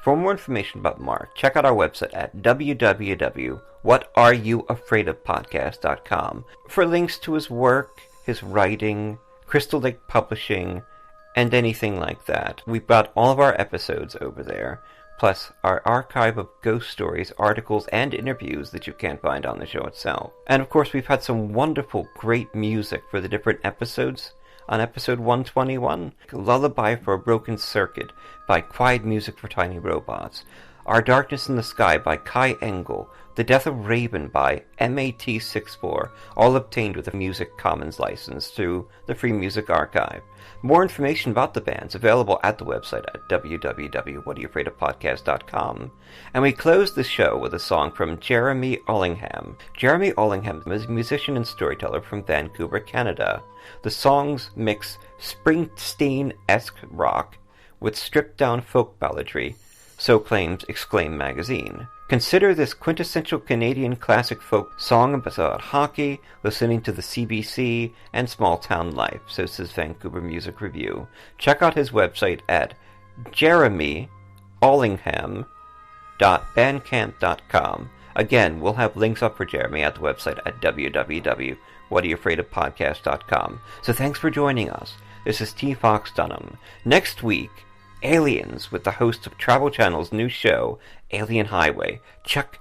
For more information about Mark, check out our website at www.whatayouafraidofpodcast.com for links to his work, his writing, Crystal Lake Publishing, and anything like that. We've got all of our episodes over there, plus our archive of ghost stories, articles, and interviews that you can't find on the show itself. And of course, we've had some wonderful, great music for the different episodes. On episode 121, Lullaby for a Broken Circuit by Quiet Music for Tiny Robots, Our Darkness in the Sky by Kai Engel, The Death of Raven by MAT64, all obtained with a Music Commons license through the Free Music Archive. More information about the bands available at the website at www.whatayouafraidofpodcast.com. And we close the show with a song from Jeremy Allingham. Jeremy Allingham is a musician and storyteller from Vancouver, Canada. The songs mix Springsteen-esque rock with stripped-down folk balladry, so claims Exclaim magazine. Consider this quintessential Canadian classic folk song about hockey, listening to the CBC, and small-town life, so says Vancouver Music Review. Check out his website at jeremyallingham.bandcamp.com. Again, we'll have links up for Jeremy at the website at www.whatayouafraidofpodcast.com. So thanks for joining us. This is T. Fox Dunham. Next week, Aliens with the host of Travel Channel's new show, Alien Highway, Chuck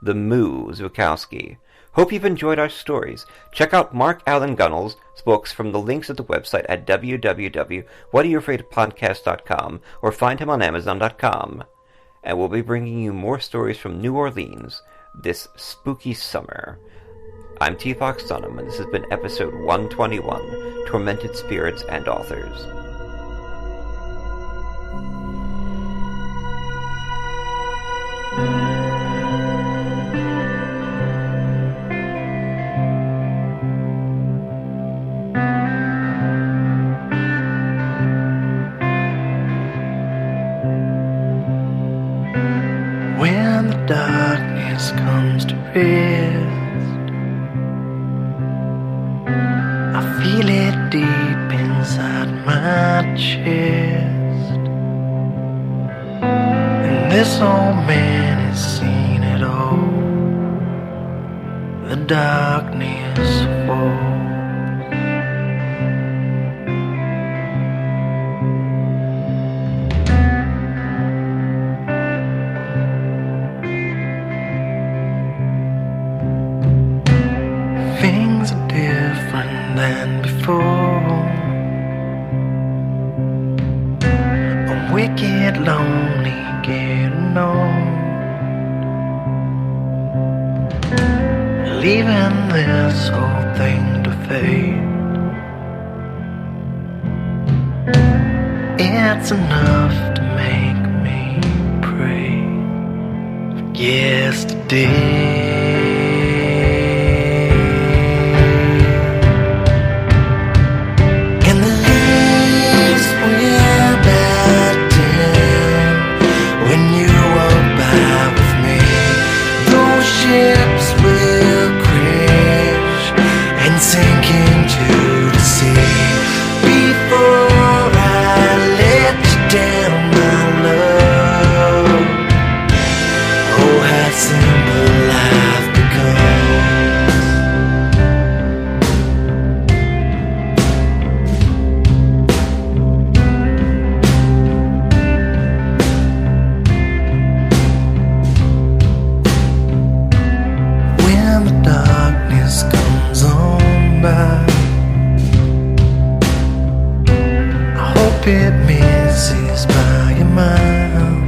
the Moo Zukowski. Hope you've enjoyed our stories. Check out Allan Gunnells' books from the links at the website at www.whatayouafraidofpodcast.com or find him on Amazon.com. And we'll be bringing you more stories from New Orleans this spooky summer. I'm T. Fox Dunham, and this has been episode 121, Tormented Spirits and Authors. When the darkness comes to rest, I feel it deep inside my chest. And this old man has seen it all. The darkness falls. Things are different than before. I'm wicked lonely getting on, leaving this whole thing to fate. It's enough to make me pray for yesterday. Ships will crash and sink into the sea before I let you down, my love. Oh, how simple life it misses by a mile.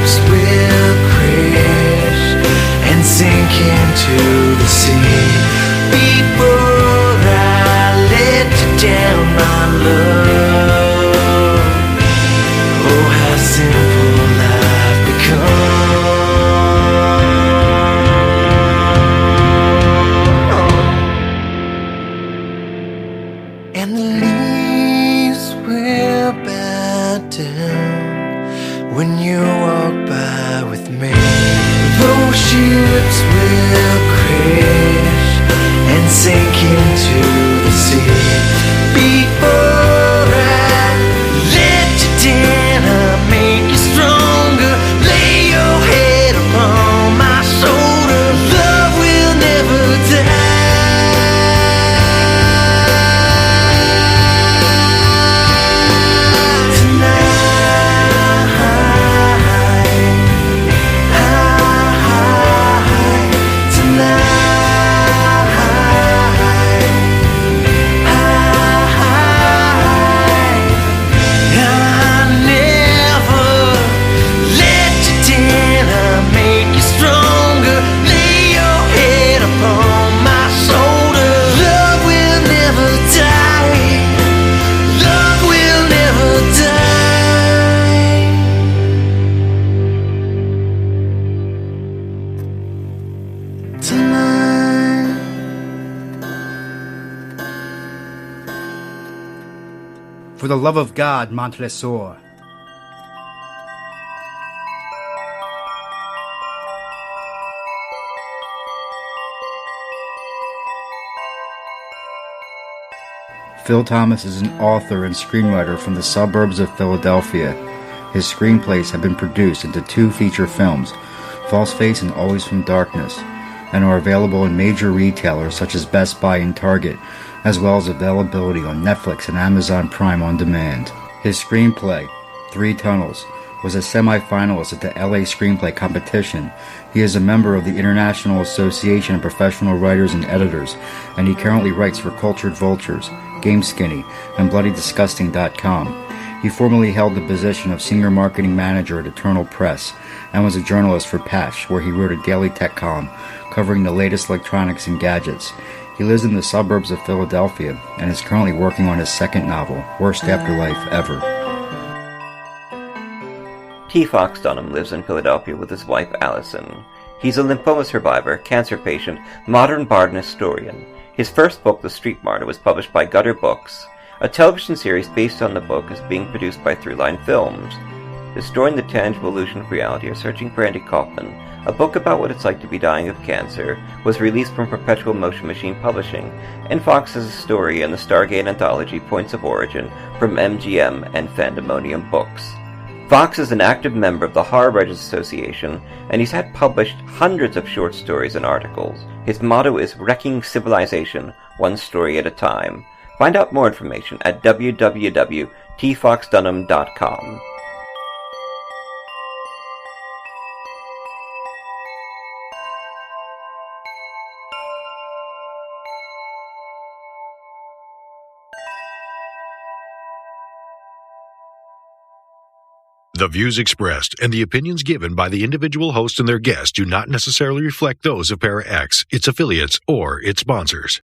ships will crash and sink into the sea. Before I let you down, my love, oh, how simple life becomes. And the leaves will bow down when you walk by with me. Those ships will crash and sink into the sea. Before I let you down, I'll make you stronger. Lay your head upon my shoulder. Love will never die. For the love of God, Montresor. Phil Thomas is an author and screenwriter from the suburbs of Philadelphia. His screenplays have been produced into 2 feature films, False Face and Always from Darkness, and are available in major retailers such as Best Buy and Target, as well as availability on Netflix and Amazon Prime on demand. His screenplay, 3 Tunnels, was a semi-finalist at the LA Screenplay Competition. He is a member of the International Association of Professional Writers and Editors, and he currently writes for Cultured Vultures, Game Skinny, and BloodyDisgusting.com. He formerly held the position of Senior Marketing Manager at Eternal Press, and was a journalist for Patch, where he wrote a daily tech column covering the latest electronics and gadgets. He lives in the suburbs of Philadelphia, and is currently working on his second novel, Worst Afterlife Ever. T. Fox Dunham lives in Philadelphia with his wife Allison. He's a lymphoma survivor, cancer patient, modern bard and historian. His first book, The Street Martyr, was published by Gutter Books. A television series based on the book is being produced by Throughline Films. Restoring the Tangible Illusion of Reality or Searching for Andy Kaufman, a book about what it's like to be dying of cancer, was released from Perpetual Motion Machine Publishing, and Fox has a story in the Stargate anthology Points of Origin from MGM and Fandemonium Books. Fox is an active member of the Horror Writers Association, and he's had published hundreds of short stories and articles. His motto is Wrecking Civilization, one story at a time. Find out more information at www.tfoxdunham.com. The views expressed and the opinions given by the individual host and their guests do not necessarily reflect those of Para X, its affiliates, or its sponsors.